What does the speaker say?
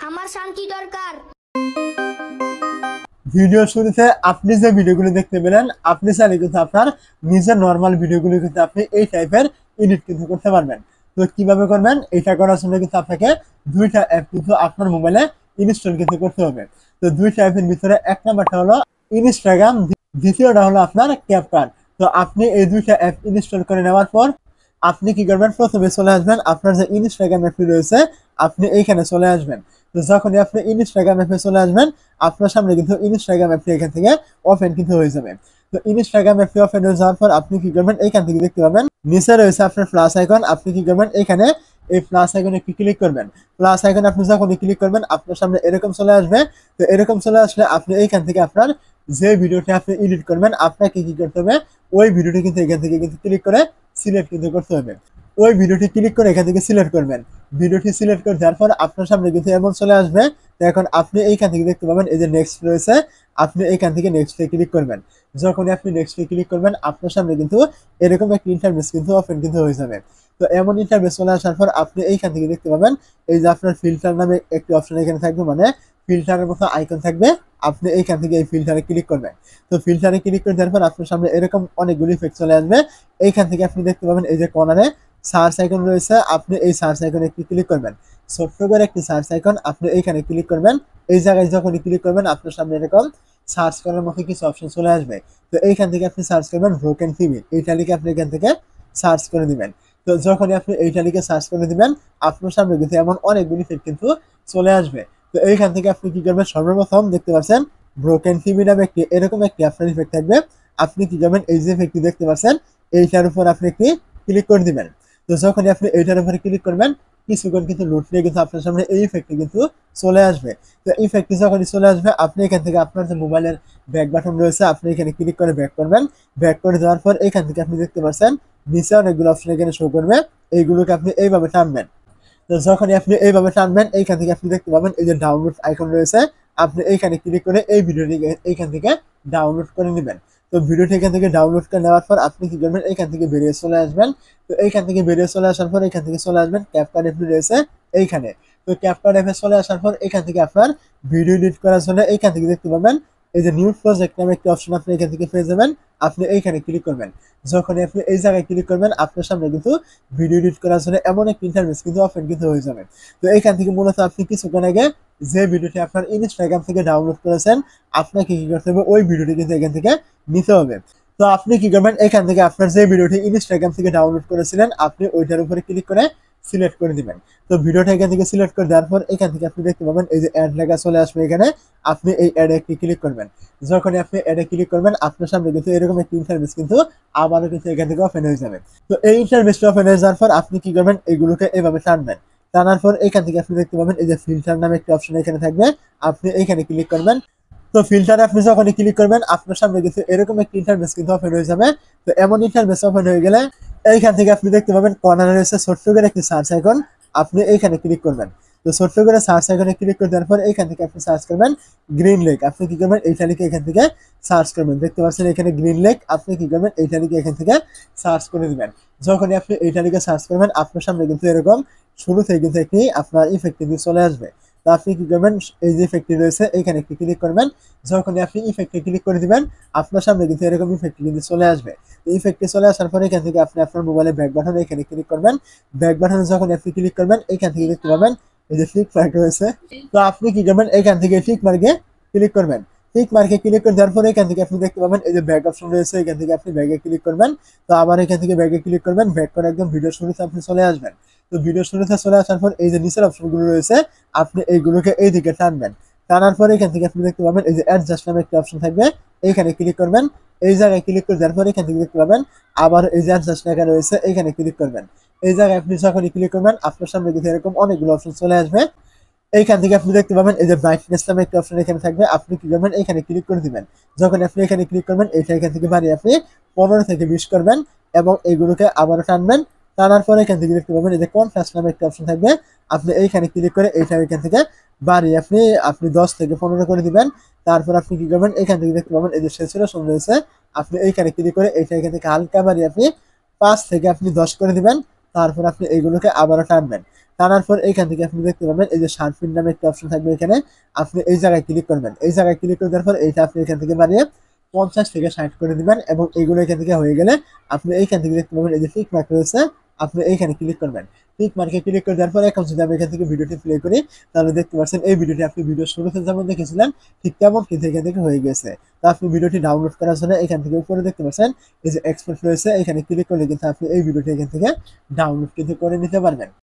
আমার শান্তি দরকার। ভিডিও শুরুতে আপনি যে ভিডিওগুলো দেখতে পেলেন, আপনি চাইলে কিন্তু আপনার নিজের নর্মাল ভিডিওগুলো কিন্তু আপনি এই টাইপের এডিট কিন্তু করতে পারবেন। তো কিভাবে করবেন, এটা করার জন্য কিন্তু আপনাকে দুইটা অ্যাপ কিন্তু আপনার মোবাইলে ইনস্টল কিন্তু করতে হবে। তো দুইটা অ্যাপের ভিতরে এক নাম্বারটা হলো ইনস্টাগ্রাম, দ্বিতীয়টা হলো আপনার ক্যাপকাট। তো আপনি এই দুইটা অ্যাপ ইনস্টল করে নেওয়ার পর আপনি কি করবেন, প্রথমে চলে আসবেন আপনার যে ইনস্টাগ্রাম অ্যাপটি রয়েছে, আপনি এইখানে চলে আসবেন। তো যখনই আপনি ইনস্টাগ্রাম অ্যাপে চলে আসবেন, আপনার সামনে কিন্তু ইনস্টাগ্রাম অ্যাপটি এখান থেকে ওপেন কিন্তু হয়ে যাবে। তো ইনস্টাগ্রাম অ্যাপটি ওপেন হয়ে যাওয়ার পর আপনি কি করবেন, এইখান থেকে দেখতে পাবেন নিচে রয়েছে আপনার প্লাস আইকন। আপনি কি করবেন, এখানে এই প্লাস আইকনে একটি ক্লিক করবেন। প্লাস আইকনে আপনি যখনই ক্লিক করবেন, আপনার সামনে এরকম চলে আসবে। তো এরকম চলে আসলে আপনি এইখান থেকে আপনার যে ভিডিওটি আপনি এডিট করবেন, আপনাকে কি করতে হবে, ওই ভিডিওটি কিন্তু এখান থেকে কিন্তু ক্লিক করে সিলেক্ট কিন্তু করতে হবে। ওই ভিডিওটি ক্লিক করে এখান থেকে সিলেক্ট করবেন। ভিডিওটি সিলেক্ট করে দেওয়ার পর আপনার সামনে কিন্তু এমন চলে আসবে। তো এখন আপনি এইখান থেকে দেখতে পাবেন এই যে নেক্সট রয়েছে, আপনি এইখান থেকে নেক্সটে ক্লিক করবেন। যখনই আপনি নেক্সটে ক্লিক করবেন, আপনার সামনে কিন্তু এরকম একটা ইন্টারফেস কিন্তু ওপেন কিন্তু হয়ে যাবে। তো এমন ইন্টারফেস চলে আসার পর আপনি এইখান থেকে দেখতে পাবেন এই যে আপনার ফিল্টার নামে একটি অপশন এখানে থাকবে, মানে ফিল্টারের মতো আইকন থাকবে। আপনি এইখান থেকে এই ফিল্টারে ক্লিক করবেন। তো ফিল্টারে ক্লিক করে দেওয়ার পর আপনার সামনে এরকম অনেকগুলি ইফেক্ট চলে আসবে। এইখান থেকে আপনি দেখতে পাবেন এই যে কর্নারে সার্চ আইকন রয়েছে, আপনি এই সার্চ আইকনে একটি ক্লিক করবেন। ছোট্ট করে একটি সার্চ আইকন, আপনি এইখানে ক্লিক করবেন। এই জায়গায় যখনই ক্লিক করবেন, আপনার সামনে এরকম সার্চ করার মতো কিছু অপশন চলে আসবে। তো এইখান থেকে আপনি সার্চ করবেন ব্রোকেন ফিমেল, এইটা লিখে আপনি এখান থেকে সার্চ করে দিবেন। তো যখনই আপনি এইটা লিখে সার্চ করে দিবেন, আপনার সামনে কিন্তু এমন অনেকগুলি ফিট কিন্তু চলে আসবে। তো এইখান থেকে আপনি কি করবেন, সর্বপ্রথম দেখতে পাচ্ছেন ব্রোকেন ফিমেল নামে একটি এরকম একটি আপনার ইফেক্ট থাকবে। আপনি কি করবেন, এই যে ইফেক্টটি দেখতে পাচ্ছেন, এইটার উপর আপনি একটি ক্লিক করে দিবেন। তো যখনই আপনি এইটার উপরে ক্লিক করবেন, কিছুক্ষণ কিন্তু লোড নিয়ে কিন্তু আপনার সামনে এই ইফেক্টটি কিন্তু চলে আসবে। তো ইফেক্টটি যখনই চলে আসবে, আপনি এখান থেকে আপনার যে মোবাইলের ব্যাক বাটন রয়েছে, আপনি এখানে ক্লিক করে ব্যাক করবেন। ব্যাক করে দেওয়ার পর এখান থেকে আপনি দেখতে পাচ্ছেন নিচে অনেকগুলো অপশন এখানে শো করবে। এইগুলোকে আপনি এইভাবে টানবেন। তো যখনই আপনি এইভাবে টানবেন, এইখান থেকে আপনি দেখতে পাবেন এই যে ডাউনলোড আইকন রয়েছে, আপনি এইখানে ক্লিক করে এই ভিডিওটি এইখান থেকে ডাউনলোড করে নেবেন। তো ভিডিওটি এখান থেকে ডাউনলোড করে নেওয়ার পর আপনি কি করবেন, এইখান থেকে বেরিয়ে চলে আসবেন। তো এইখান থেকে বেরিয়ে চলে আসার পর এখান থেকে চলে আসবেন ক্যাপকাট অ্যাপ রয়েছে এইখানে। তো ক্যাপকাট অ্যাপে চলে আসার পর এখান থেকে আপনার ভিডিও এডিট করার জন্য এইখান থেকে দেখতে পাবেন এই যে নিউ প্রজেক্ট নামে একটি অপশন আপনি এখান থেকে পেয়ে যাবেন। আপনি এইখানে ক্লিক করবেন। যখনই আপনি এই জায়গায় ক্লিক করবেন, আপনার সামনে কিন্তু ভিডিও এডিট করার জন্য এমন একটি ইন্টারফেস কিন্তু ওপেন কিন্তু হয়ে যাবে। তো এইখান থেকে মূলত আপনি কিছুক্ষণ আগে যে ভিডিওটি আপনার ইনস্টাগ্রাম থেকে ডাউনলোড করেছেন, আপনাকে কি করতে হবে, ওই ভিডিওটি কিন্তু এখান থেকে নিতে হবে। তো আপনি কি করবেন, এখান থেকে আপনার যে ভিডিওটি ইনস্টাগ্রাম থেকে ডাউনলোড করেছিলেন, আপনি ওইটার উপরে ক্লিক করে সিলেক্ট করে দিবেন। তো ভিডিওটা এখান থেকে সিলেক্ট করে দেওয়ার পর এখান থেকে আপনি দেখতে পাবেন এই যে অ্যাড লেখা চলে আসবে এখানে। আপনি এই অ্যাডে একটি ক্লিক করবেন। যখনই আপনি অ্যাডে ক্লিক করবেন, আপনার সামনে কিন্তু এরকম একটি ইন্টারফেস কিন্তু আবারও কিন্তু এখান থেকে ওপেন হয়ে যাবে। তো এই ইন্টারফেসটা ওপেন হয়ে যাওয়ার পর আপনি কি করবেন, এগুলোকে এভাবে টানবেন। টানার পর এখান থেকে আপনি দেখতে পাবেন এই যে ফিল্টার নামে একটি অপশন এখানে থাকবে, আপনি এইখানে ক্লিক করবেন। তো ফিল্টারে আপনি যখনই ক্লিক করবেন, আপনার সামনে কিন্তু এরকম একটি ইন্টারফেস কিন্তু ওপেন হয়ে যাবে। তো এমন ইন্টারফেস ওপেন হয়ে গেলে এইখান থেকে আপনি দেখতে পাবেন কর্নারে রয়েছে ছোট্ট করে একটি সার্চ আইকন, আপনি এইখানে ক্লিক করবেন। তো ছোট্ট করে সার্চ আইকনে ক্লিক করে দেওয়ার পর এইখান থেকে আপনি সার্চ করবেন গ্রিন লেক। আপনি কি করবেন, এইটা লিখে এখান থেকে সার্চ করবেন। দেখতে পাচ্ছেন এখানে গ্রিন লেক, আপনি কি করবেন, এইটা লিখে এখান থেকে সার্চ করে দিবেন। যখনই আপনি এইটা লিখে সার্চ করবেন, আপনার সামনে কিন্তু এরকম শুরু থেকে কিন্তু একটি আপনার ইফেক্ট কিন্তু চলে আসবে। তো আপনি কি করবেন, এই যে ইফেক্টটি রয়েছে এইখানে একটি ক্লিক করবেন। যখনই আপনি ইফেক্টে ক্লিক করে দিবেন, আপনার সামনে কিন্তু এরকম ইফেক্ট কিন্তু চলে আসবে। ইফেক্টে চলে আসার পরে এখান থেকে আপনি আপনার মোবাইলে ব্যাক বাটন এখানে ক্লিক করবেন। ব্যাক বাটনে যখন আপনি ক্লিক করবেন, এইখান থেকে দেখতে পাবেন এই যে টিক মার্ক রয়েছে। তো আপনি কি করবেন, এখান থেকে টিক মার্কে ক্লিক করবেন। টিক মার্কে ক্লিক করে দেওয়ার পরে এখান থেকে আপনি দেখতে পাবেন এই যে ব্যাক অপশন রয়েছে, এখান থেকে আপনি ব্যাগে ক্লিক করবেন। তো আবার এখান থেকে ব্যাগে ক্লিক করবেন, ব্যাক করে একদম ভিডিও শুরুতে আপনি চলে আসবেন। তো ভিডিও শুরুতে চলে আসার পর এই যে নিচের অপশনগুলো রয়েছে, আপনি এইগুলোকে এইদিকে টানবেন। টানার পরে এখান থেকে আপনি দেখতে পাবেন এই যে অ্যাডজাস্ট নামে একটা অপশন থাকবে, এইখানে ক্লিক করবেন। এই জায়গায় ক্লিক করে দেওয়ার পরে এখান থেকে দেখতে পাবেন আবার এই যে অ্যাডজাস্ট লেখা রয়েছে, এইখানে ক্লিক করবেন। এই জায়গায় আপনি যখনই ক্লিক করবেন, আপনার সামনে কিন্তু এরকম অনেকগুলো অপশন চলে আসবে। এইখান থেকে আপনি দেখতে পাবেন এই যে ব্রাইটনেস নামে একটা অপশন এখানে থাকবে, আপনি কি করবেন, এখানে ক্লিক করে দিবেন। যখন আপনি এখানে ক্লিক করবেন, এটা এখান থেকে বাড়িয়ে আপনি 15 থেকে 20 করবেন এবং এইগুলোকে আবারও টানবেন। টানার পরে এখান থেকে দেখতে পাবেন এই যে কন্ট্রাস্ট নামে একটা অপশন থাকবে, আপনি এইখানে ক্লিক করে এইটা এখান থেকে বাড়িয়ে আপনি আপনি 10 থেকে 15 করে দিবেন। তারপর আপনি কি করবেন, এখান থেকে দেখতে পাবেন এই যে স্যাচুরেশন রয়েছে, আপনি এইখানে ক্লিক করে এইটা এখান থেকে হালকা বাড়িয়ে আপনি 5 থেকে আপনি 10 করে দিবেন। তারপর আপনি এইগুলোকে আবারও টানবেন। টানার পর এইখান থেকে আপনি দেখতে পাবেন এই যে শার্পিন নামে একটা অপশন থাকবে এখানে, আপনি এই জায়গায় ক্লিক করবেন। এই জায়গায় ক্লিক করে দেওয়ার পর এইটা আপনি এখান থেকে বানিয়ে 50 থেকে 60 করে দিবেন এবং এইগুলো এখান থেকে হয়ে গেলে আপনি এইখান থেকে দেখতে পাবেন এই যে টিক মার্ক রয়েছে, আপনি এইখানে ক্লিক করবেন। টিক মার্কে ক্লিক করে দেওয়ার পর এখন যদি আমি এখান থেকে ভিডিওটি প্লে করি তাহলে দেখতে পাচ্ছেন এই ভিডিওটি আপনি ভিডিও শুরুতে যেমন দেখেছিলেন ঠিক তেমন কিন্তু এখান থেকে হয়ে গেছে। তো আপনি ভিডিওটি ডাউনলোড করার জন্য এখান থেকে উপরে দেখতে পাচ্ছেন এই যে এক্সপোর্ট রয়েছে, এখানে ক্লিক করলে কিন্তু আপনি এই ভিডিওটি এখান থেকে ডাউনলোড কিন্তু করে নিতে পারবেন।